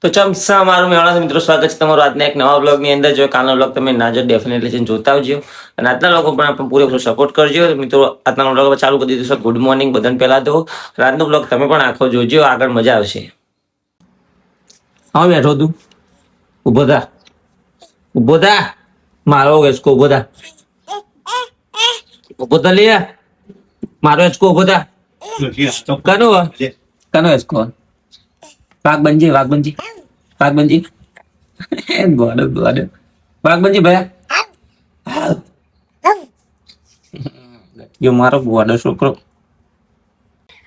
તો ચમસા મારું મેળા મિત્રો સ્વાગત છે તમારું આજના એક નવા બ્લોગની અંદર. જો કાલનો બ્લોગ તમે ના જો ડેફિનેટલી જઈને જોતા આવજો અને આજના લોકો પણ આપણે પૂરેપૂરો સપોર્ટ કરજો મિત્રો. આજના બ્લોગ ચાલુ કરી દીધું છે. ગુડ મોર્નિંગ બધાને પહેલા તો રાતનો બ્લોગ તમે પણ આખો જોજો, આગળ મજા આવશે. હા બેઠો તું, ઉભો થા, ઉભો થા, મારો હેચકો ઉભો થા, ઉભો થા લે, મારો હેચકો ઉભો થા. કનો કનો હેચકો? વાઘબંજી વાઘબંજી વાઘબંજી ગોડો ગોડો વાઘબંજી ભાઈ યો મારો ગોડો છોકરો.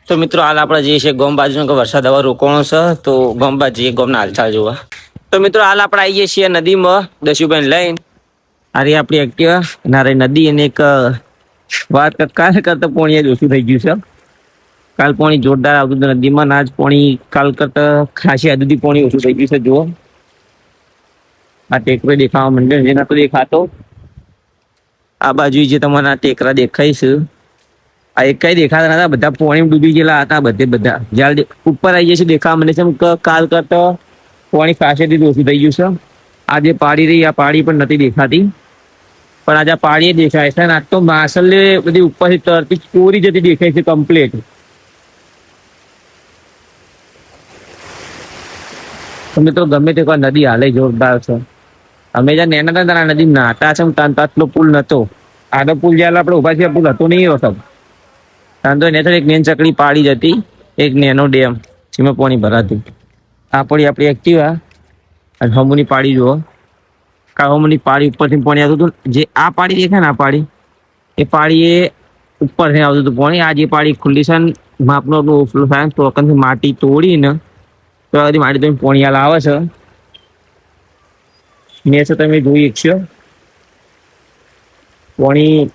તો મિત્રો હાલ આપણે જઈએ છીએ ગોમ બાજુ, વરસાદ હવે રોકાણો છે તો ગોમ બાજુ જઈએ, ગોમના હાલચાલ જોવા. તો મિત્રો હાલ આપણે આવીએ છીએ નદીમાં દસ્યુભાઈ લઈને. અરે આપણી એક્ટિવા નારે નદી અને એક વાત કાલ કરતા પોણી જ ઓછું થઈ ગયું છે. કાલ પાણી જોરદાર આવતું હતું નદીમાં, આજ પાણી કાલ કરતા ખાસી હદથી પાણી ઓછું થઈ ગયું છે. જુઓ આ ટેકરો દેખાવા માંડ્યો, જે નતો દેખાતો. આ બાજુ જે તમારા ટેકરા દેખાય છે, આ એક કઈ દેખાતા નતા, બધા પાણી ડૂબી ગયેલા હતા. બધા જ્યારે ઉપર આવી જશે દેખાવા માંડે છે કે કાલ કરતા પાણી ખાસેથી ઓછું થઈ ગયું છે. આ જે પાડી રહી, આ પાડી પણ નથી દેખાતી, પણ આજે આ પાડી દેખાય છે. આજ તો માસલે બધી ઉપરથી તરતી ચોરી જતી દેખાય છે કમ્પ્લીટ. મિત્રો ગમે તે કોઈ નદી હાલે જોરદાર છે. અમે જ્યાં નેના હતા નદી નાતા છે, આટલો પુલ નતો. આનો પુલ જ્યાં આપણે ઉભા છીએ પુલ હતો નહીં વખત. ત્યાં તો એને એક નેન ચકડી પાડી જતી, એક નેનો ડેમ જેમાં પાણી ભરાતું. આ પડી આપણી એક્ટિવા અને હમુની પાડી જુઓ. હમુની પાડી ઉપરથી પાણી આવતું હતું. જે આ પાડી દેખાય ને, આ પાડી એ પાડી એ ઉપરથી આવતું હતું પાણી. આ જે પાડી ખુલ્લી છે ને માપનો ઓવરફ્લો થાય તો માટી તોડીને તો બધી માટી તમે પોણી હાલ આવે છે. મેં છે તમે જોઈ શકશો પોણી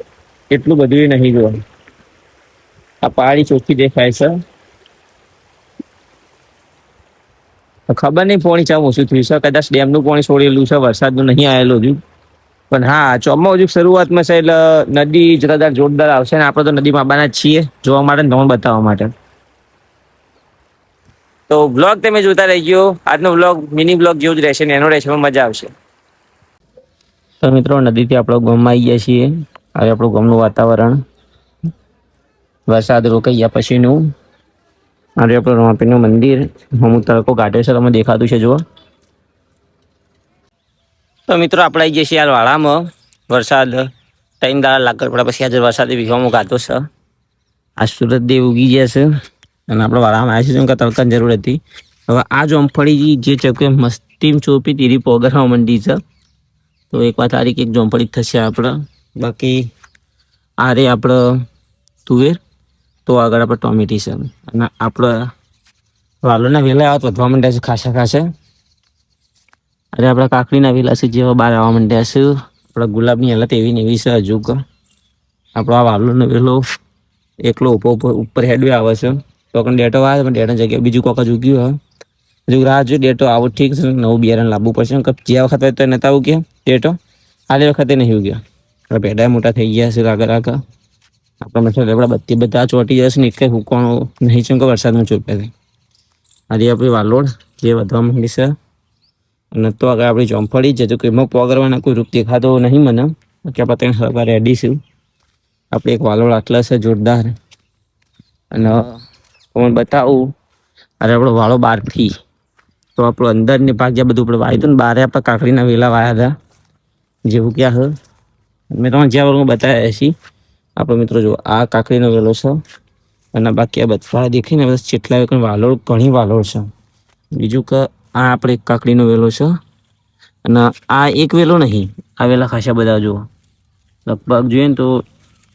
એટલું બધું નહીં જોવા. આ પાણી ચોખ્ખી દેખાય છે. ખબર નહીં પોણી ચા ઓછું થયું છે, કદાચ ડેમનું પાણી છોડેલું છે, વરસાદનું નહીં આવેલું હજુ. પણ હા, ચોમાસું હજુ શરૂઆતમાં છે એટલે નદી જોરદાર આવશે ને આપણે તો નદીમાં આવવાના જ છીએ જોવા માટે, તમને બતાવવા માટે. તો બ્લોગ તમે જોતા રહેજો. આજનો બ્લોગ મિની બ્લોગ જેવું જ રહેશે ને એનો રહેશે, મજા આવશે. તો મિત્રો નદીથી આપણે ગામમાં આવી ગયા છીએ. હવે આપણું ગામનું વાતાવરણ વરસાદ રોકાઈ ગયા પછીનું. આજે આપણું રોમાપીરનું મંદિર, અમુક તડકો કાઢ્યો છે, તમે દેખાતું છે જુઓ. તો મિત્રો આપણે આવી જઈએ છીએ યાર વાળામાં. વરસાદ 3 દાડા લાગત પડ્યા પછી આજે વરસાદ વિવાહમાં ગાતો છે. આ સુરત દેવ ઉગી ગયા છે અને આપણે વાળામાં આવ્યા છે, તડકાની જરૂર હતી. હવે આ જોમફળી જે ચકે મસ્તી ચોપી તીરી પોગરવા મંડી છે. તો એક વાત આ એક જોમફળી થશે આપણે. બાકી આ રે આપણે તુવેર, તો આગળ આપણે ટોમેટી છે અને આપણે વાલોના વેલા આવત વધવા માંડ્યા છે ખાસા. અરે આપણા કાકડીના વેલા છે જેવા બહાર આવવા માંડ્યા છે. આપણા ગુલાબની હાલત એવી ને એવી છે હજુ કે આપણો આ વાલોનો વેલો એકલો ઉપર હેડવે આવે છે. તો કંઈ ડેટો આવે પણ ડેટા જગ્યાએ બીજું કોક જ ઉગ્યું હજુ રાહ જો ડેટો આવો ઠીક છે. નવું બિયારણ લાવવું પડશે જે વખતે તો નતા આવું ગયા ડેટો, હાલે વખતે નહીં ઉગ્યા. આપણે પેડા મોટા થઈ ગયા છે આગળ આપણા મતલબ આપણા બધા ચોટી જશે ને, એક કંઈ હુકવાનો નહીં છે કે વરસાદમાં ચોપ્યા છે. આજે આપણી વાલોડ જે વધવા માંડી છે અને તો આગળ આપણી ચોંફળી છે. તો એમાં પોગરવાના કોઈ રૂપ દેખાતો નહીં મને, કે આપણે ત્યાં સવાર રેડી છું. આપણે એક વાલોડ આટલા છે જોરદાર. અને તમને બતાવું, અરે આપણો વાળો બહારથી તો આપણો અંદરની ભાગ જે બધું આપણે વાવ્યું હતું ને, બહાર આપણે કાકડીના વેલા વાયા હતા જેવું ક્યાં હ મેં તમને જ્યાં વર્ગમાં બતાવ્યા છીએ. આપણો મિત્રો જો આ કાકડીનો વેલો છે અને બાકી આ બધા દેખાય ને બસ જેટલા વાલોડ ઘણી વાલોડ છે. બીજું કે આ આપણે એક કાકડીનો વેલો છે અને આ એક વેલો નહીં, આ વેલા ખાસા બધા જુઓ. લગભગ જોઈએ ને તો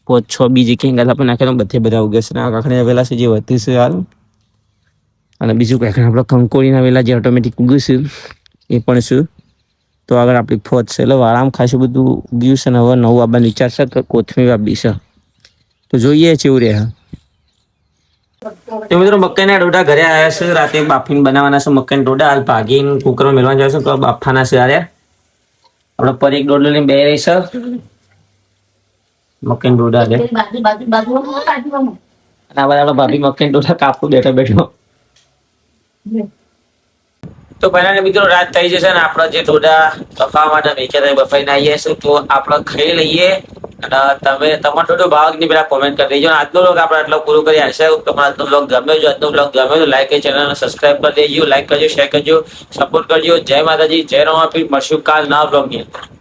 5-6 બીજી ક્યાંક આપણે નાખેલા બધે બધા ઉગે છે. આ કાકડીના વેલા છે જે વધુ છે હાલ. અને બીજું કંઈક આપણે કંકોડીના વેલા જે ઓટોમેટિક ઉગીશું એ પણ શું. તો આગળ આપણી ફોજ છે એટલે વાળામાં ખાસું બધું ઉગ્યું છે ને હવે નવું આપવાનું વિચાર છે કે કોથમીર વાપી છે. તો જોઈએ કેવું રહે. તો મિત્રો મકાઈના ડોડા ઘરે આવ્યા છે, રાતે બાફીને બનાવવાના છે મકાઈના ડોડા. હાલ ભાગીને કુકરમાં મેળવા જાય છે તો બાફાના છે. આરે આપણે પર એક ડોડો લઈને બે રહી છે મકાઈના ડોડા. અને આ બધા ભાભી મકાઈના ડોડા કાપવું બેઠો. તો પહેલા મિત્રો રાત થઈ જશે ને આપણે જે ઢોડા બફાવા માટે વેચાતા બફાઈને આવીએ છીએ તો આપણે ખાઈ લઈએ. અને તમે તમારો ઢોડો ભાવ ની પેલા કોમેન્ટ કરી દેજો. આજનો વ્લોગ આપણે આટલો પૂરો કરી હશે. તમારો આજનો વ્લોગ ગમ્યો જો આજનો વ્લોગ ગમ્યો તો લાઈક ચેનલને સબસ્ક્રાઇબ કરી દેજો. લાઈક કરજો, શેર કરજો, સપોર્ટ કરજો. જય માતાજી, જય રામાપીર. મળશું કાલ નવા વ્લોગની અંદર.